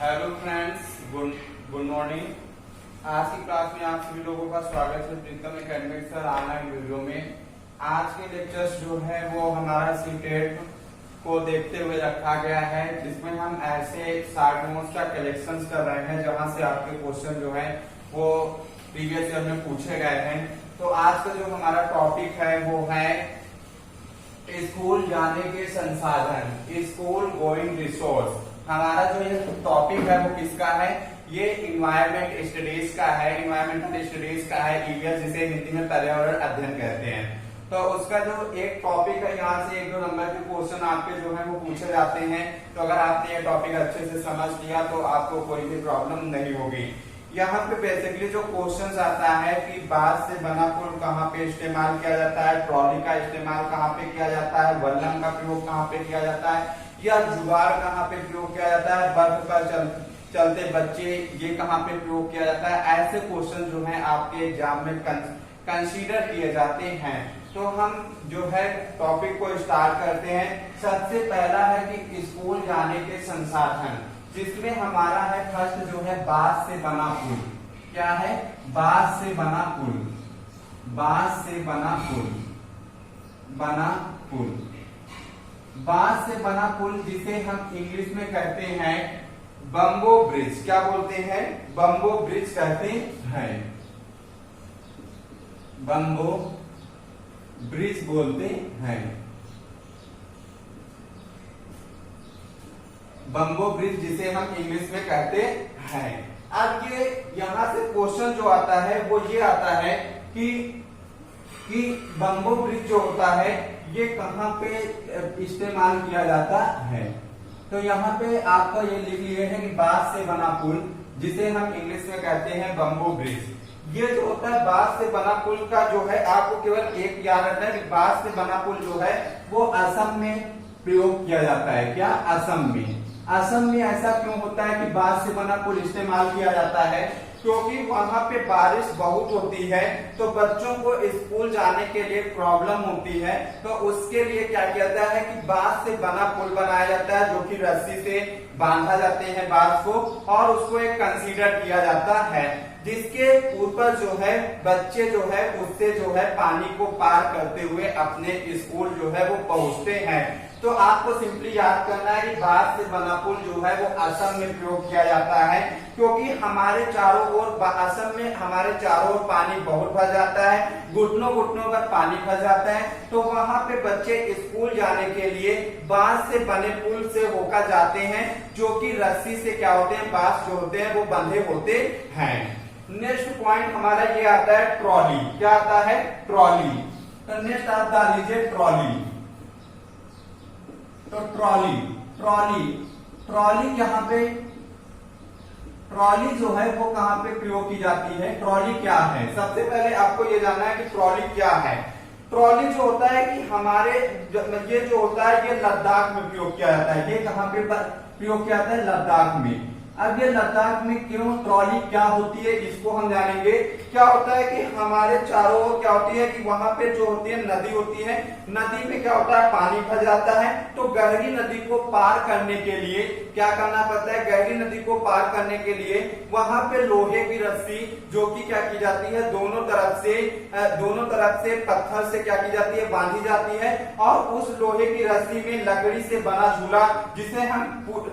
Hello friends, good morning. आज की class में आप सभी लोगों का स्वागत है प्रीतम एकेडमिक सर ऑनलाइन वीडियो में। आज के लेक्चर्स जो है वो हमारा सीटेट को देखते हुए रखा गया है, जिसमें हम ऐसे शॉर्ट नोट्स का कलेक्शन कर रहे हैं जहां से आपके क्वेश्चन जो है वो प्रीवियस ईयर में पूछे गए हैं। तो आज का जो हमारा टॉपिक है वो है स्कूल जाने के संसाधन, स्कूल गोइंग रिसोर्स। हमारा जो ये टॉपिक है वो किसका है? ये इन्वायरमेंट स्टडीज का है, इन्वायरमेंटल स्टडीज का है, ईवीएस जिसे हिंदी में पर्यावरण अध्ययन कहते हैं। तो उसका जो एक टॉपिक है, यहाँ से एक दो नंबर के क्वेश्चन आपके जो है वो पूछे जाते हैं। तो अगर आपने ये टॉपिक अच्छे से समझ लिया तो आपको कोई भी प्रॉब्लम नहीं होगी। यहाँ पे बेसिकली जो क्वेश्चन आता है कि बांस से बना पुल कहाँ पे इस्तेमाल किया जाता है, ट्रॉली का इस्तेमाल कहाँ पे किया जाता है, वल्लम का प्रयोग कहाँ पे किया जाता है, या जुगाड़ कहाँ पे प्रयोग किया जाता है, बर्फ पर चलते बच्चे ये कहाँ पे प्रयोग किया जाता है। ऐसे क्वेश्चन जो है आपके एग्जाम में कंसीडर किए जाते हैं। तो हम जो है टॉपिक को स्टार्ट करते हैं। सबसे पहला है कि स्कूल जाने के संसाधन, जिसमें हमारा है फर्स्ट जो है बांस से बना पुल। क्या है? बांस से बना पुल, बांस से बना पुल, बना पुल, बांस से बना पुल जिसे हम इंग्लिश में कहते हैं बम्बो ब्रिज। क्या बोलते हैं? बम्बो ब्रिज कहते हैं, बम्बो ब्रिज बोलते हैं, बम्बो ब्रिज जिसे हम इंग्लिश में कहते हैं। अब ये यहां से क्वेश्चन जो आता है वो ये आता है कि बम्बो ब्रिज जो होता है ये कहाँ पे इस्तेमाल किया जाता है। तो यहाँ पे आपको ये लिख लिए है कि बांस से बना पुल जिसे हम इंग्लिश में कहते हैं बम्बो ब्रिज। ये जो होता है बांस से बना पुल का जो है आपको केवल एक याद रखना है कि बांस से बना पुल जो है वो असम में प्रयोग किया जाता है। क्या? असम में। असम में ऐसा क्यों होता है कि बांस से बना पुल इस्तेमाल किया जाता है? क्योंकि वहां पे बारिश बहुत होती है, तो बच्चों को स्कूल जाने के लिए प्रॉब्लम होती है। तो उसके लिए क्या किया जाता है कि बांस से बना पुल बनाया जाता है, जो कि रस्सी से बांधा जाते हैं बांस को, और उसको एक कंसीडर किया जाता है, जिसके ऊपर जो है बच्चे जो है उससे जो है पानी को पार करते हुए अपने स्कूल जो है वो पहुंचते हैं। तो आपको सिंपली याद करना है कि बांस से बना पुल जो है वो असम में प्रयोग किया जाता है, क्योंकि हमारे चारों ओर असम में हमारे चारों ओर पानी बहुत भर जाता है, घुटनों घुटनों पर पानी भर जाता है। तो वहां पे बच्चे स्कूल जाने के लिए बांस से बने पुल से होकर जाते हैं, जो कि रस्सी से क्या होते हैं, बांस जो होते हैं वो बंधे होते हैं। नेक्स्ट पॉइंट हमारा ये आता है ट्रॉली। क्या आता है? ट्रॉली। तो नेक्स्ट आप डाल लीजिए ट्रॉली। तो ट्रॉली, ट्रॉली, ट्रॉली यहाँ पे ट्रॉली जो है वो कहाँ पे प्रयोग की जाती है? ट्रॉली क्या है? सबसे पहले आपको ये जानना है कि ट्रॉली क्या है। ट्रॉली जो होता है कि हमारे ये जो होता है ये लद्दाख में प्रयोग किया जाता है। ये कहाँ पे प्रयोग किया जाता है? लद्दाख में। अब ये लद्दाख में क्यों ट्रॉली क्या होती है इसको हम जानेंगे। क्या होता है कि हमारे चारों ओर क्या होती है कि वहां पे जो होती है नदी होती है, नदी में क्या होता है पानी भर जाता है। तो गहरी नदी को पार करने के लिए क्या करना पड़ता है? गहरी नदी को पार करने के लिए वहां पे लोहे की रस्सी जो कि क्या की जाती है, दोनों तरफ से पत्थर से क्या की जाती है, बांधी जाती है, और उस लोहे की रस्सी में लकड़ी से बना झूला जिसे हम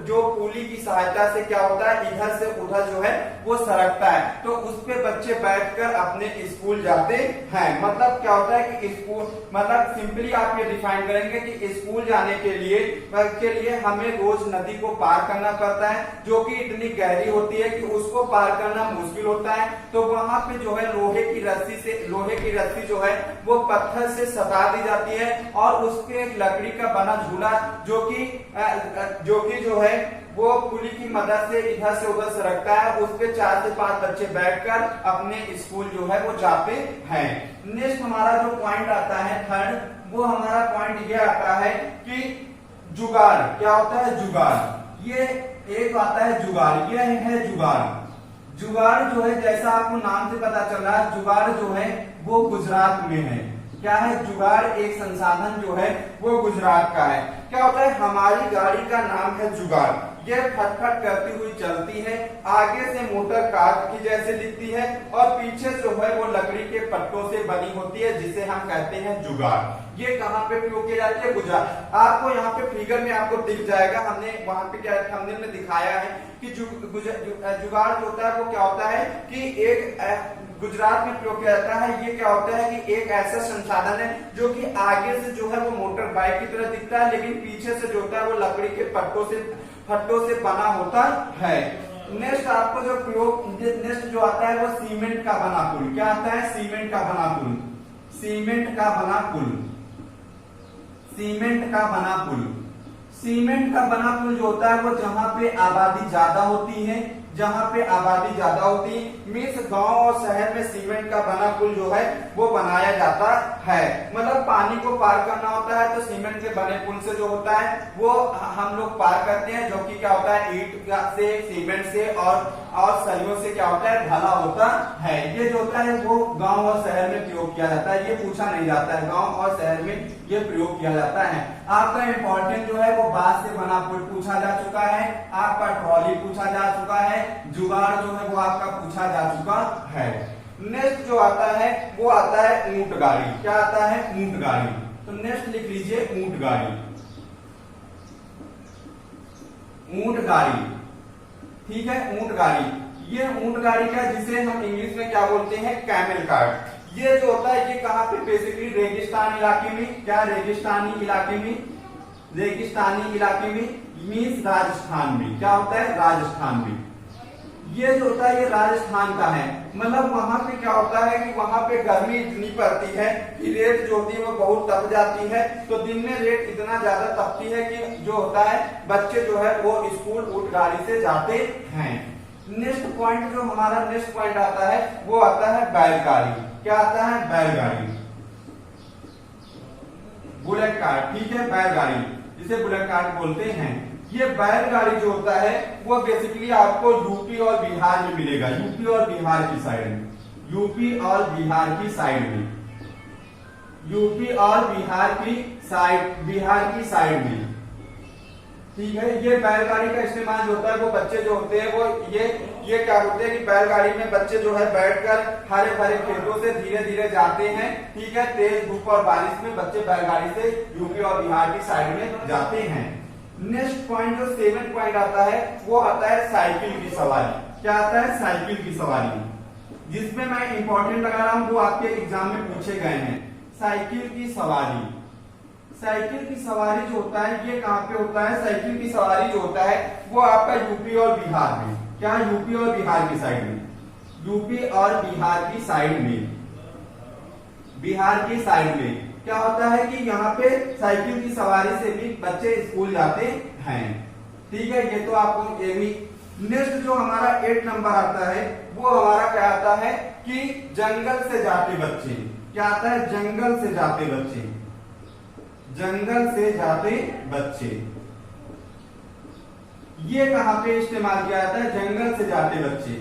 जो पुली की सहायता से क्या होता है इधर से उधर जो है वो सरकता है। तो उस पे बच्चे बैठकर अपने स्कूल जाते हैं। मतलब क्या होता है कि स्कूल मतलब सिंपली आप ये डिफाइन करेंगे कि स्कूल जाने के लिए हमें रोज नदी को पार करना पड़ता है, जो कि इतनी गहरी होती है कि उसको पार करना मुश्किल होता है। तो वहां पे जो है लोहे की रस्सी जो है वो पत्थर से सटा दी जाती है, और उसके एक लकड़ी का बना झूला जो कि जो है वो पुली की मदद से इधर से उधर सरकता है। उस पे 4 से 5 बच्चे बैठकर अपने स्कूल जो है वो जाते हैं। नेक्स्ट हमारा जो पॉइंट आता है थर्ड, वो हमारा पॉइंट ये आता है कि जुगाड़। क्या होता है? जुगाड़। ये एक आता है जुगाड़, ये है जुगाड़। जुगाड़ जो है जैसा आपको नाम से पता चल रहा है, जुगाड़ जो है वो गुजरात में है। क्या है? जुगाड़ एक संसाधन जो है वो गुजरात का है। क्या होता है? हमारी गाड़ी का नाम है जुगाड़। ये फटफट करती हुई चलती है, आगे से मोटर कार की जैसे दिखती है और पीछे जो है वो लकड़ी के पट्टों से बनी होती है, जिसे हम कहते हैं जुगाड़। ये कहाँ पे प्रयोग की जाती है? गुजरात। आपको यहाँ पे फिगर में आपको दिख जाएगा, हमने वहां पे क्या थंबनेल में दिखाया है कि जुगाड़ जो होता है वो क्या होता है कि एक गुजरात में प्रयोग किया जाता है। ये क्या होता है कि एक ऐसा संसाधन है जो कि आगे से जो है वो मोटर बाइक की तरह दिखता है, लेकिन पीछे से जो होता है वो लकड़ी के फट्टों से बना होता है। नेक्स्ट आपको जो प्रयोग नेक्स्ट जो आता है वो सीमेंट का बना पुल। क्या आता है? सीमेंट का बना पुल। सीमेंट का बना पुल। सीमेंट का बना पुल। सीमेंट का बना पुल जो होता है वो जहां पे आबादी ज्यादा होती है, जहां पे आबादी ज्यादा होती है, मीन्स गांव और शहर में सीमेंट का बना पुल जो है वो बनाया जाता है। मतलब पानी को पार करना होता है तो सीमेंट के बने पुल से जो होता है वो हम लोग पार करते हैं, जो कि क्या होता है ईंट से, सीमेंट से और सरियों से क्या होता है ढला होता है। ये जो होता है वो गांव और शहर में प्रयोग किया जाता है। ये पूछा नहीं जाता है, गांव और शहर में ये प्रयोग किया जाता है। आपका इंपॉर्टेंट जो है वो बांस से बना पुल पूछा जा चुका है, आपका ट्रॉली पूछा जा चुका है, जुगाड़ जो है वो आपका पूछा जा चुका है। नेक्स्ट जो आता है वो आता है ऊंट गाड़ी। क्या आता है? ऊंट गाड़ी। तो नेक्स्ट लिख लीजिए ऊंट गाड़ी। ऊंट गाड़ी, ठीक है, ऊंट गाड़ी। ये ऊंट गाड़ी का जिसे हम इंग्लिश में क्या बोलते हैं? Camel cart. ये जो होता है ये कहाँ पे? बेसिकली रेगिस्तान इलाके में। क्या? रेगिस्तानी इलाके में। रेगिस्तानी इलाके में मीन्स राजस्थान में। क्या होता है? राजस्थान में। ये जो होता है ये राजस्थान का है। मतलब वहां पे क्या होता है कि वहां पे गर्मी इतनी पड़ती है कि रेत जो होती है वो बहुत तप जाती है। तो दिन में रेत इतना ज्यादा तपती है कि जो होता है बच्चे जो है वो स्कूल ऊंट गाड़ी से जाते हैं। नेक्स्ट पॉइंट जो हमारा नेक्स्ट पॉइंट आता है वो आता है बैलगाड़ी। क्या आता है? बैलगाड़ी। बुलेट कार्ट, ठीक है, बैलगाड़ी जिसे बुलेट कार्ट बोलते हैं। ये बैलगाड़ी जो होता है वो बेसिकली आपको यूपी और बिहार में मिलेगा। यूपी और बिहार की साइड में। यूपी और बिहार की साइड में। यूपी और बिहार की साइड में, ठीक है। ये बैलगाड़ी का इस्तेमाल जो होता है वो बच्चे जो होते हैं वो ये क्या होते हैं कि बैलगाड़ी में बच्चे जो है बैठकर हरे भरे खेतों से धीरे धीरे जाते हैं, ठीक है। तेज धूप और बारिश में बच्चे बैलगाड़ी से यूपी और बिहार की साइड में जाते हैं। नेक्स्ट पॉइंट जो 7 पॉइंट आता है वो आता है साइकिल की सवारी। क्या आता है? साइकिल की सवारी, जिसमें मैं इंपॉर्टेंट लगा रहा हूं वो आपके एग्जाम में पूछे गए हैं। साइकिल की सवारी। साइकिल की सवारी जो होता है ये कहाँ पे होता है? साइकिल की सवारी जो होता है वो आपका यूपी और बिहार में। क्या? यूपी और बिहार की साइड में। यूपी और बिहार की साइड में। बिहार की साइड में क्या होता है कि यहाँ पे साइकिल की सवारी से भी बच्चे स्कूल जाते हैं, ठीक है। ये तो आपको ये भी। नेक्स्ट जो हमारा 8 नंबर आता है वो हमारा क्या आता है कि जंगल से जाते बच्चे। क्या आता है? जंगल से जाते बच्चे। जंगल से जाते बच्चे, ये कहां पे इस्तेमाल किया जाता है? जंगल से जाते बच्चे।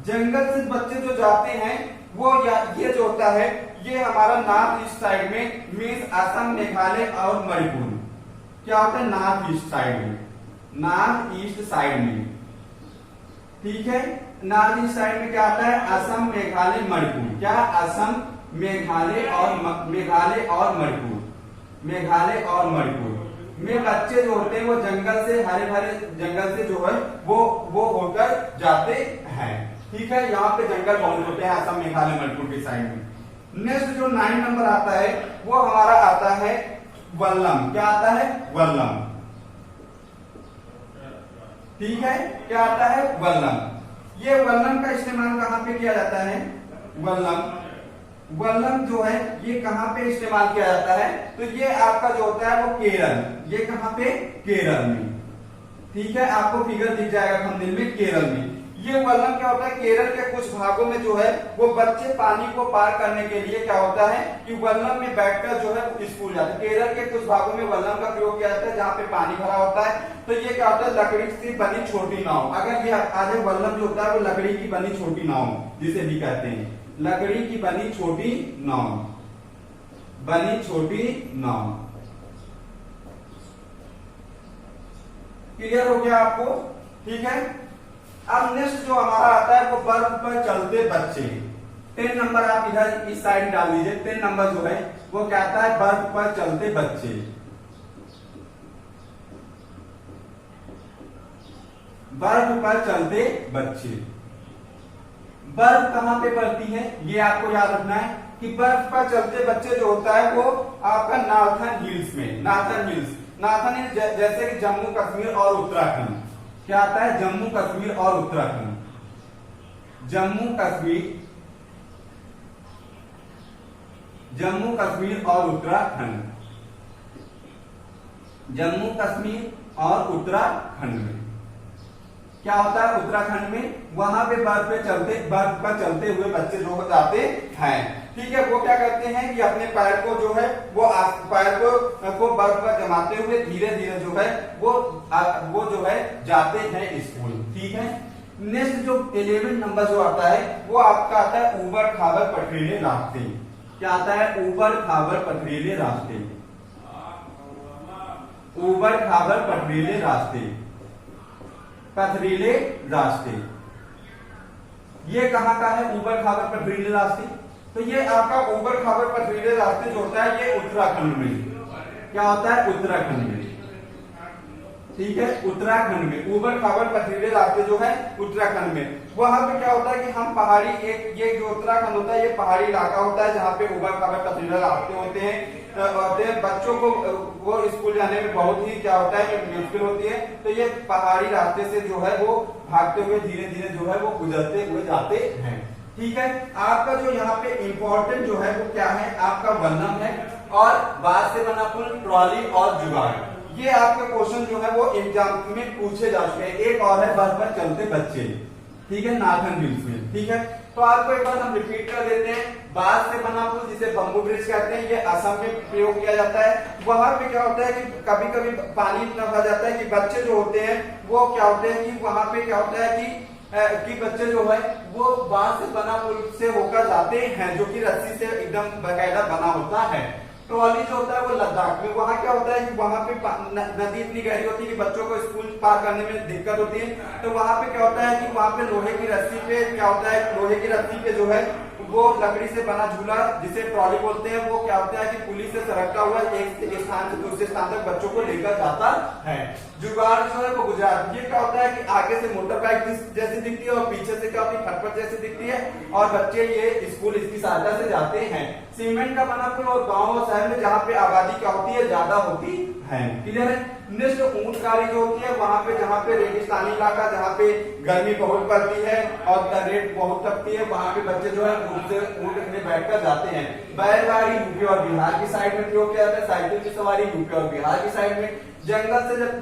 जंगल से बच्चे जो जाते हैं वो ये जो होता है ये हमारा नॉर्थ ईस्ट साइड में मीन्स असम, मेघालय और मणिपुर। क्या होता है? नॉर्थ ईस्ट साइड में। नॉर्थ ईस्ट साइड में, ठीक है। नॉर्थ ईस्ट साइड में क्या आता है? असम, मेघालय, मणिपुर। क्या? असम, मेघालय और मणिपुर। मेघालय और मणिपुर में बच्चे जो होते हैं वो जंगल से, हरे भरे जंगल से जो है वो होकर जाते हैं, ठीक है। यहाँ पे जंगल बहुत होते हैं असम, मेघालय, मणिपुर की साइड में। नेक्स्ट जो 9 नंबर आता है वो हमारा आता है वल्लम। क्या आता है? वल्लम, ठीक है। क्या आता है? वल्लम। ये वल्लम का इस्तेमाल कहाँ पे किया जाता है? वल्लम जो है ये कहाँ पे इस्तेमाल किया जाता है? तो ये आपका जो होता है वो केरल। ये कहाँ पे? केरल में, ठीक है। आपको फिगर दिख जाएगा थंबनेल में, केरल में। ये वल्लम क्या होता है? केरल के कुछ भागों में जो है वो बच्चे पानी को पार करने के लिए क्या होता है कि वल्लम में बैठकर जो है स्कूल जाते हैं। केरल के कुछ भागों में वल्लम का प्रयोग किया जाता है जहाँ पे पानी भरा होता है। तो ये क्या होता है? लकड़ी से बनी छोटी नाव। अगर ये आज वल्लम जो होता है वो लकड़ी की बनी छोटी नाव जिसे भी कहते हैं, लकड़ी की बनी छोटी नाव। बनी छोटी नाव, क्लियर हो गया आपको? ठीक है। अब नेक्स्ट जो हमारा आता है वो बर्फ पर चलते बच्चे। 10 नंबर आप इधर इस साइड डाल दीजिए। 10 नंबर जो है वो कहता है बर्फ पर चलते बच्चे। बर्फ पर चलते बच्चे। बर्फ कहां पे पड़ती है ये आपको याद रखना है कि बर्फ पर चलते बच्चे जो होता है वो आपका नार्थन हिल्स में, नार्थन हिल्स जैसे कि जम्मू कश्मीर और उत्तराखंड। क्या आता है? जम्मू कश्मीर और उत्तराखंड। जम्मू कश्मीर और उत्तराखंड। जम्मू कश्मीर और उत्तराखंड में क्या होता है? उत्तराखंड में वहां पे बर्फ पर चलते हुए बच्चे जो जाते हैं, ठीक है। वो क्या करते हैं कि अपने पैर को जो है वो पैर को बर्फ पर जमाते हुए धीरे धीरे जो है वो जो है जाते हैं स्कूल, ठीक है। नेक्स्ट जो 11 नंबर जो आता है वो आपका आता है ऊबड़ खाबड़ पथरीले रास्ते। क्या आता है? ऊबड़ खाबड़ पथरीले रास्ते। ऊबड़ खाबड़ पथरीले रास्ते। पथरीले रास्ते ये कहां का है? ऊबड़ खाबड़ पथरीले रास्ते। तो ये आपका ऊबड़ खाबड़ पथरीले रास्ते जो होता है ये उत्तराखंड में। क्या होता है? उत्तराखंड में, ठीक है। उत्तराखंड में ऊबड़ खाबड़ पथरीले रास्ते जो है उत्तराखंड में। वहां पे क्या होता है कि हम पहाड़ी ये जो उत्तराखंड होता है ये पहाड़ी इलाका होता है जहाँ पे ऊबड़ खाबड़ पथरीले रास्ते होते हैं। बच्चों को वो स्कूल जाने में बहुत ही क्या होता है मुश्किल होती है। तो ये पहाड़ी रास्ते से जो है वो भागते हुए धीरे धीरे जो है वो गुजरते हुए जाते हैं, ठीक है। आपका जो यहाँ पे इंपॉर्टेंट जो है वो क्या है? आपका वर्णम है और बांस से बना पुल, ट्रॉली और जुगाड़। ये आपके क्वेश्चन जो है वो एग्जाम में पूछे जा चुके हैं। एक और है बर्फ पर चलते बच्चे, ठीक है, नार्थन हिल्स में, ठीक है। तो आपको एक बार हम रिपीट कर देते हैं। बांस से बना पुल जिसे बम्बू ब्रिज कहते हैं, ये असम में प्रयोग किया जाता है। वहां पे क्या होता है कि कभी कभी पानी इतना भर जाता है कि बच्चे जो होते हैं वो क्या होते हैं कि वहां पे क्या होता है कि बच्चे जो है वो बांस से बना पुल से होकर जाते हैं, जो कि रस्सी से एकदम बकायदा बना होता है। ट्रॉली जो होता है वो लद्दाख में। वहां क्या होता है कि वहां पे नदी इतनी गहरी होती है कि बच्चों को स्कूल पार करने में दिक्कत होती है। तो वहां पे क्या होता है कि वहां पे लोहे की रस्सी पे क्या होता है, लोहे की रस्सी पे जो है वो लकड़ी से बना झूला जिसे ट्रॉली बोलते हैं, वो क्या होता है कि पुलिस से सरकता हुआ एक स्थान से दूसरे स्थान तक बच्चों को लेकर जाता है। जुगाड़ जो है वो गुजरात। ये क्या होता है कि आगे से मोटर बाइक जैसी दिखती है और पीछे से क्या होती है? फटफट जैसी दिखती है और बच्चे ये स्कूल इसकी सहायता से जाते हैं। सीमेंट का बना पुल और गाँव और शहर में जहाँ पे आबादी क्या होती है? ज्यादा होती है, क्लियर है। नेक्स्ट ऊंटगाड़ी जो होती है वहां पे जहाँ पे रेगिस्तानी इलाका जहाँ पे गर्मी बहुत पड़ती है और रेत बहुत तपती है, वहां पे बच्चे जो है ऊंट में बैठकर जाते हैं। बैलगाड़ी यूपी और बिहार की साइड में प्रयोग किया जाता है। साइकिल की सवारी यूपी और बिहार की साइड में। जंगल से जब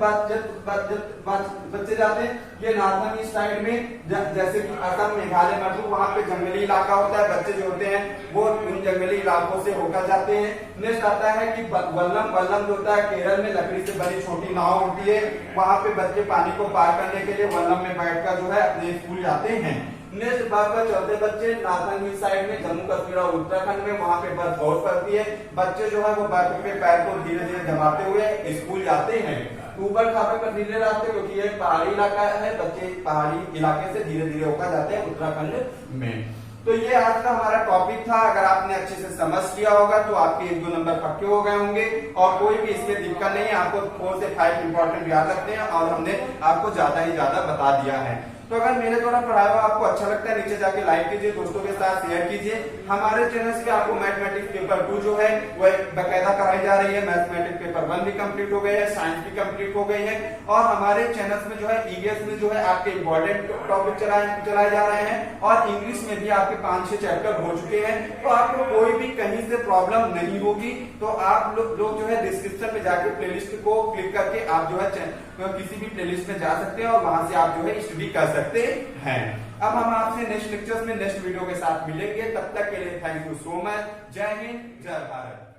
बच्चे जाते हैं ये नार्थन ईस्ट साइड में, जैसे कि असम, मेघालय, मणिपुर, वहां पे जंगली इलाका होता है। बच्चे जो होते हैं वो उन जंगली इलाकों से होकर जाते हैं। नेक्स्ट आता है कि वल्लम जो होता है केरल में लकड़ी से बनी छोटी नाव होती है। वहां पे बच्चे पानी को पार करने के लिए वल्लम में बैठकर जो है अपने स्कूल जाते हैं। नेक्स्ट बर्फ पर चलते बच्चे नार्थन हिल साइड में, जम्मू कश्मीर और उत्तराखंड में, वहां पे बर्फ बहुत पड़ती है। बच्चे जो है वो बर्फ पे पैर को धीरे धीरे जमाते हुए स्कूल जाते हैं। ऊबड़ खाबड़ पथरीले रास्ते क्योंकि ये पहाड़ी इलाका है, बच्चे पहाड़ी इलाके से धीरे धीरे होकर जाते हैं उत्तराखंड में। तो ये आज का हमारा टॉपिक था। अगर आपने अच्छे से समझ लिया होगा तो आपके 1-2 नंबर पक्के हो गए होंगे और कोई भी इसमें दिक्कत नहीं है। आपको 4 से 5 इंपॉर्टेंट याद रखते हैं और हमने आपको ज्यादा ही ज्यादा बता दिया है। तो अगर मेरे द्वारा पढ़ाया हुआ आपको अच्छा लगता है नीचे जाके लाइक कीजिए, दोस्तों के साथ शेयर कीजिए। हमारे चैनल से आपको मैथमेटिक्स पेपर 2 जो है वो बकायदा कराई जा रही है। मैथमेटिक्स पेपर 1 भी कंप्लीट हो गए हैं, साइंस भी कंप्लीट हो गई है और हमारे चैनल में जो है ईवीएस में जो है आपके इंपॉर्टेंट टॉपिक चलाए जा रहे हैं और इंग्लिश में भी आपके 5-6 चैप्टर हो चुके हैं। तो आपको कोई भी कहीं से प्रॉब्लम नहीं होगी। तो आप लोग जो है डिस्क्रिप्शन में जाके प्लेलिस्ट को क्लिक करके आप जो है किसी भी प्लेलिस्ट में जा सकते हैं और वहां से आप जो है स्टडी कर सकते हैं। अब हम आपसे नेक्स्ट लेक्चर्स में नेक्स्ट वीडियो के साथ मिलेंगे। तब तक के लिए थैंक यू सो मच। जय हिंद, जय भारत।